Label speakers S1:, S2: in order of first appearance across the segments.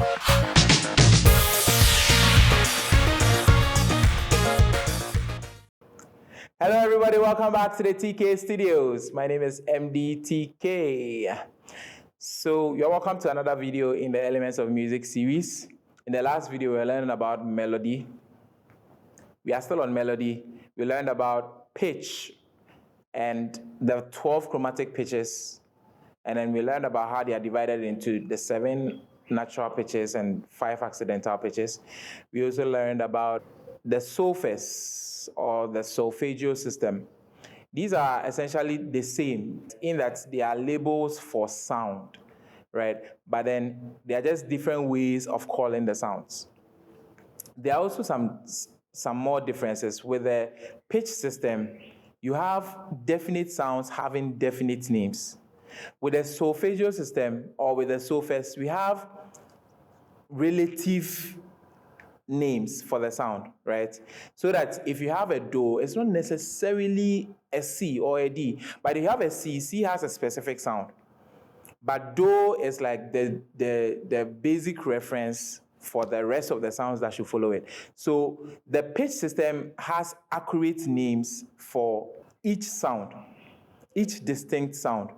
S1: Hello everybody, welcome back to the TK Studios. My name is MDTK. So you're welcome to another video in the Elements of Music series. In the last video, we were learning about melody. We are still on melody. We learned about pitch and the 12 chromatic pitches. And then we learned about how they are divided into the 7 natural pitches and 5 accidental pitches. We also learned about the solfege or the solfeggio system. These are essentially the same in that they are labels for sound, right? But then they are just different ways of calling the sounds. There are also some more differences. With the pitch system, you have definite sounds having definite names. With the solfeggio system or with the solfege, we have relative names for the sound, right? So that if you have a do, it's not necessarily a C or a D, but if you have a C, C has a specific sound. But do is like the basic reference for the rest of the sounds that should follow it. So the pitch system has accurate names for each sound, each distinct sound.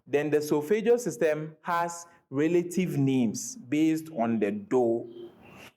S1: Then the solfeggio system has relative names based on the do,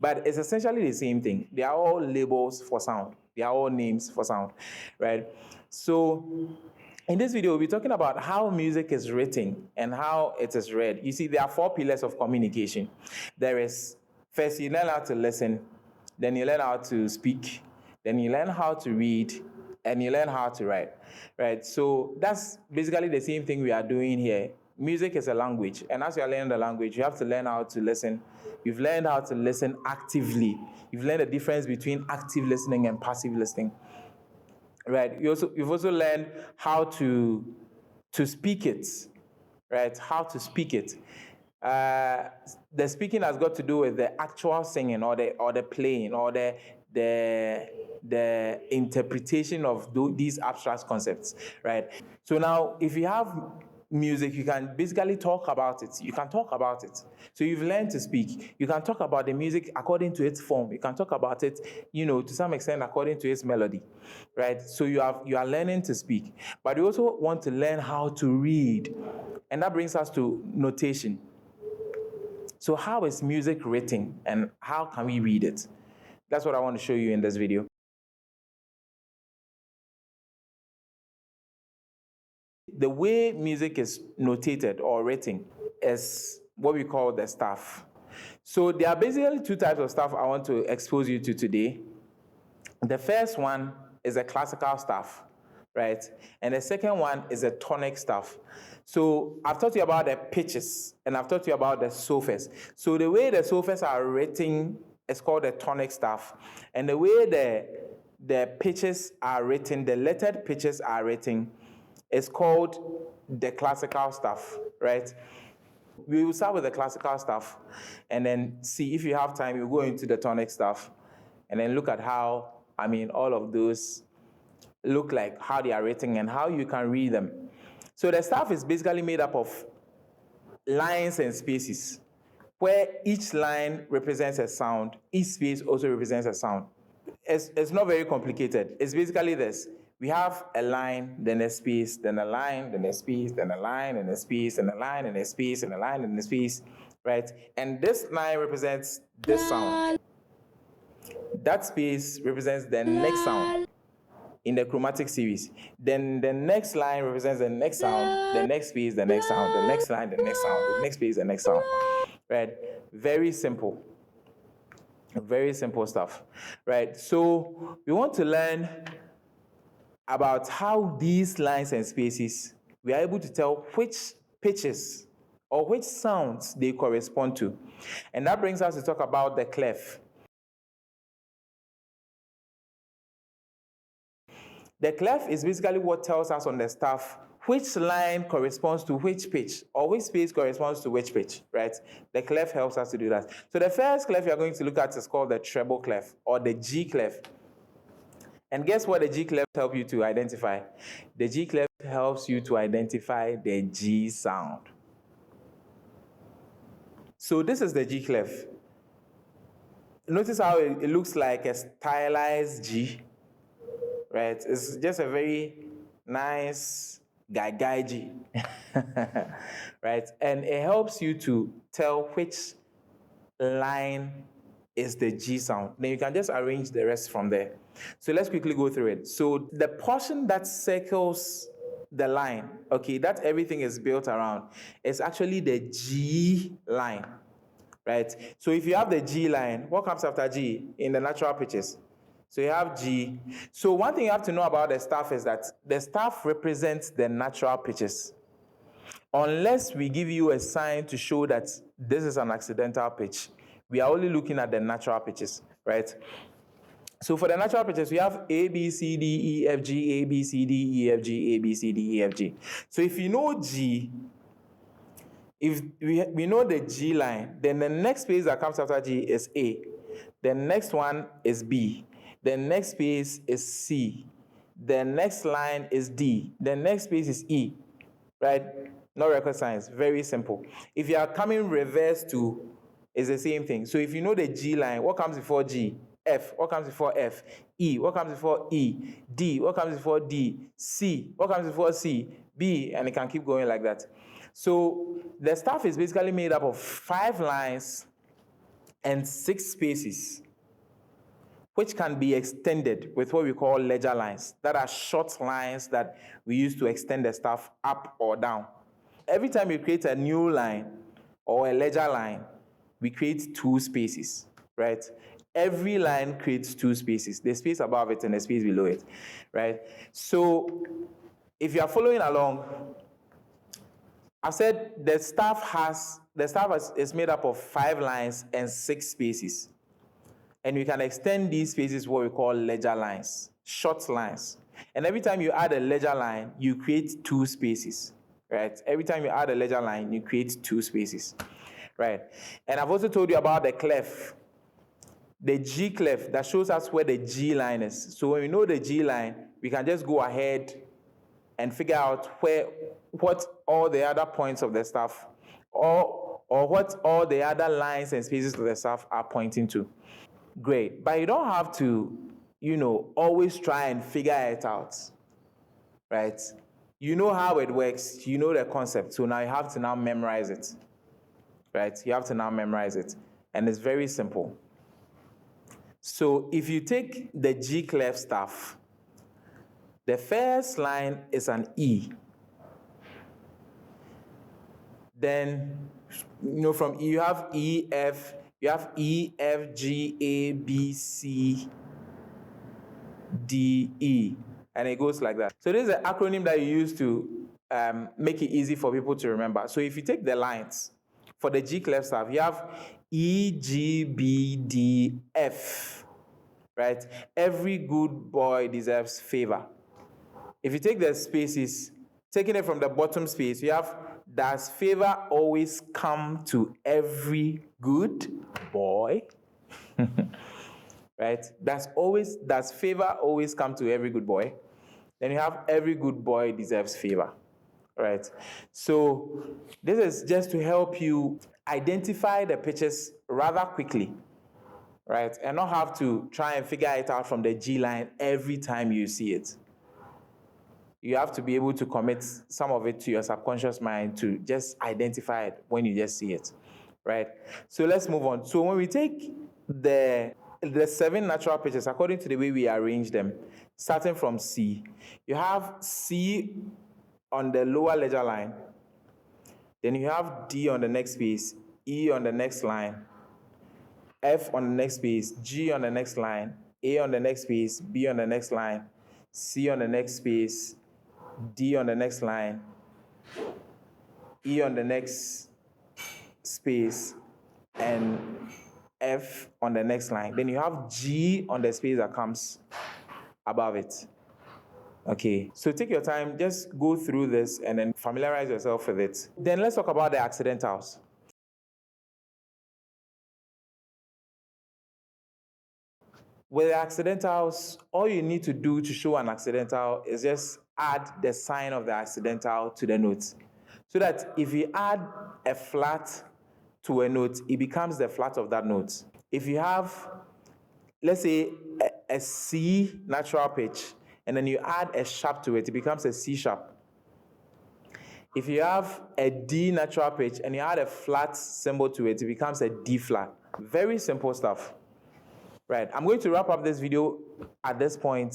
S1: but it's essentially the same thing. They are all labels for sound. They are all names for sound, right? So in this video, we'll be talking about how music is written and how it is read. You see, there are 4 pillars of communication. There is, first, you learn how to listen, then you learn how to speak, then you learn how to read, and you learn how to write, right? So that's basically the same thing we are doing here. Music is a language, and as you are learning the language, you have to learn how to listen. You've learned how to listen actively. You've learned the difference between active listening and passive listening, right? You've also learned how to speak it, right? How to speak it. The speaking has got to do with the actual singing or the playing or the interpretation of these abstract concepts, right? So now, if you have music, you can basically talk about it. You can talk about it. So you've learned to speak. You can talk about the music according to its form. You can talk about it, to some extent according to its melody, right? So you are learning to speak. But you also want to learn how to read. And that brings us to notation. So how is music written and how can we read it? That's what I want to show you in this video. The way music is notated or written is what we call the staff. So there are basically 2 types of staff I want to expose you to today. The first one is a classical staff, right? And the second one is a tonic staff. So I've taught you about the pitches and I've taught you about the solfege. So the way the solfege are written is called the tonic staff. And the way the pitches are written, the lettered pitches are written, is called the classical staff, right? We will start with the classical staff and then see, if you have time, you go into the tonic staff and then look at how, all of those look like, how they are written and how you can read them. So the staff is basically made up of lines and spaces, where each line represents a sound, each space also represents a sound. It's not very complicated. It's basically this. We have a line, then a space, then a line, then a space, then a line, and a space, and a line, and a space, and a line, and a space, right? And this line represents this sound. That space represents the next sound in the chromatic series. Then the next line represents the next sound, the next space, the next sound, the next line, the next sound, the next space, the next sound, right? Very simple. Very simple stuff, right? So we want to learn about how these lines and spaces, we are able to tell which pitches or which sounds they correspond to. And that brings us to talk about the clef. The clef is basically what tells us on the staff which line corresponds to which pitch or which space corresponds to which pitch, right? The clef helps us to do that. So the first clef we are going to look at is called the treble clef or the G-clef. And guess what the G-clef helps you to identify? The G-clef helps you to identify the G sound. So this is the G-clef. Notice how it looks like a stylized G, right? It's just a very nice guy G, right? And it helps you to tell which line is the G sound. Then you can just arrange the rest from there. So let's quickly go through it. So the portion that circles the line, okay, that everything is built around, is actually the G line, right? So if you have the G line, what comes after G in the natural pitches? So you have G. So one thing you have to know about the staff is that the staff represents the natural pitches. Unless we give you a sign to show that this is an accidental pitch, we are only looking at the natural pitches, right? So for the natural pitches, we have A, B, C, D, E, F, G, A, B, C, D, E, F, G, A, B, C, D, E, F, G. So if you know G, if we know the G line, then the next space that comes after G is A. The next one is B. The next space is C. The next line is D. The next space is E, right? No rocket science, very simple. If you are coming reverse to, it's the same thing. So if you know the G line, what comes before G? F, what comes before F? E, what comes before E? D, what comes before D? C, what comes before C? B, and it can keep going like that. So the staff is basically made up of 5 lines and 6 spaces, which can be extended with what we call ledger lines. That are short lines that we use to extend the staff up or down. Every time you create a new line or a ledger line, we create 2 spaces, right? Every line creates 2 spaces, the space above it and the space below it, right? So if you are following along, I said the staff is made up of 5 lines and 6 spaces. And we can extend these spaces what we call ledger lines, short lines. And every time you add a ledger line, you create 2 spaces, right? Every time you add a ledger line, you create 2 spaces, right? And I've also told you about the clef, the G-clef that shows us where the G line is. So when we know the G line, we can just go ahead and figure out what all the other points of the staff or what all the other lines and spaces of the staff are pointing to. Great, but you don't have to, always try and figure it out, right? You know how it works, you know the concept, so now you have to now memorize it, right? You have to now memorize it, and it's very simple. So if you take the G-clef staff, the first line is an E. Then, from E, you have E, F, G, A, B, C, D, E, and it goes like that. So this is an acronym that you use to make it easy for people to remember. So if you take the lines for the G-clef staff, you have E, G, B, D, F, right? Every good boy deserves favor. If you take the spaces, taking it from the bottom space, you have, does favor always come to every good boy? Right? Does favor always come to every good boy? Then you have, every good boy deserves favor. Right? So this is just to help you identify the pitches rather quickly, right? And not have to try and figure it out from the G line every time you see it. You have to be able to commit some of it to your subconscious mind to just identify it when you just see it, right? So let's move on. So when we take the 7 natural pitches according to the way we arrange them, starting from C, you have C on the lower ledger line, then you have D on the next space, E on the next line, F on the next space, G on the next line, A on the next space, B on the next line, C on the next space, D on the next line, E on the next space, and F on the next line. Then you have G on the space that comes above it. Okay, so take your time, just go through this and then familiarize yourself with it. Then let's talk about the accidentals. With the accidentals, all you need to do to show an accidental is just add the sign of the accidental to the note. So that if you add a flat to a note, it becomes the flat of that note. If you have, let's say, a C natural pitch, and then you add a sharp to it, it becomes a C sharp. If you have a D natural pitch and you add a flat symbol to it, it becomes a D flat. Very simple stuff. Right, I'm going to wrap up this video at this point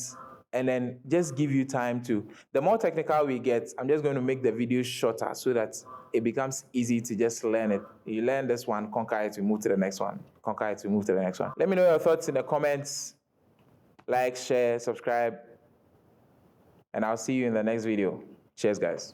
S1: and then just give you time to, the more technical we get, I'm just going to make the video shorter so that it becomes easy to just learn it. You learn this one, conquer it, we move to the next one. Conquer it, we move to the next one. Let me know your thoughts in the comments. Like, share, subscribe, and I'll see you in the next video. Cheers, guys.